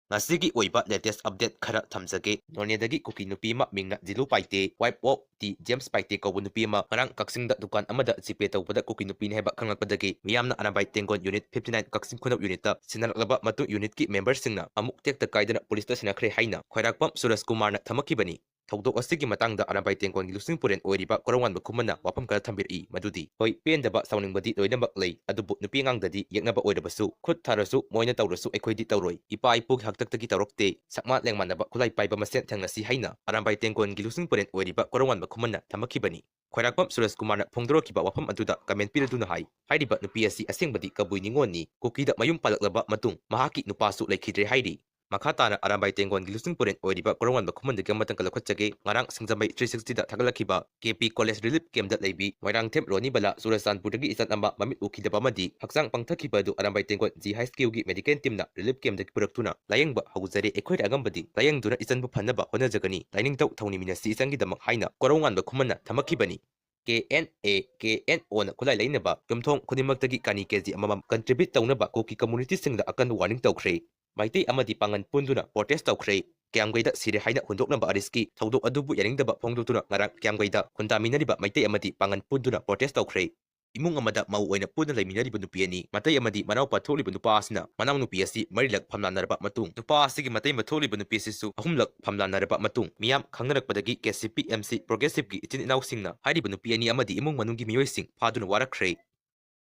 Ngasigi oiba latest update khara thamjage Nornedagi Kuki Nupi ma mingna Zilu Paite wipe op ti James Paite ko Nupi ma ngarang Kaksingda dukan amada jipe tawbada Kuki Nupi ne heba khanglakpadagi miyamna Anabai Tengon unit 59 Kaksing Khunab unit ta sinalaklaba matu unit ki member singna amuk tekta kaidana police ta sinakre haina Khairakpam Suras Kumar na thamakibani Thaudok asigi matangda Anabai Tengon lusing puren oiriba Korongwan Kumana wapam kala thambiri madudi hoi pendaba sauningbadi loinabak lei adubu nupi ngangdadi yeknaba oirabasu khut tharasu moina tawrasu ekhoidi tawroi ipa ipuk haktaktagi tawrokte sakma lengmanaba khulai paiba masen thangnasi haina Anabai Tengon lusing puren oiriba Korongwan Kumana thamakibani Khairakpam Suras Kumar na phongdorokiba wapam aduda comment piraduna hai hairiba nupi asi asengbadi kabui ningoni Kukida mayum palaklaba matung mahaki nupasu lekhidre hairi Makhatana Anabai Tengon lusing puren oiriba Korongwan Kumandagi amatang kalakhatjage ngarang Singjambai 360 da thagalakiba KP College Relief Camp da leibi Moirang Them Roni Bala Surasanpurdagi isat amba mamit ukidaba madi haksang pangthakiba du Anabai Tengon G High School gi medical team na relief camp da puraktuna layengba haguzare ekhoi agambadi layengduna isanbu phanaba honajagani lainingtau thawni minasi isangi damak haina Korongwan Kumana thamakibani KNO na kulai lainaba yumthong khunimaktagi kani keji amamam contribute tawnaba Kuki community singda akan warning tawkhre Maitei Amadi Pangan Punduna protest Thadokhre Kangleipak sire haina hundoknaba ariski Thaudok adubu yaningdaba phongdutuna ngarang Kangleipak hundaminariba Maitei Amadi Pangan Punduna protest Thadokhre Emung Amada Mau oina Punna Leiminariba Nupi ani Mateida Amadi Mnao patholiba nupa asina Mnao Nupi asi marilak phamlanarba matung nupa asigi Matei matholiba nupi sisu ahumlak phamlanarba matung miyam khangnarakpadagi KCP MC progressive gi itin inaw singna hairiba nupi ani amadi imung manunggi miyoising phaduna warakkhre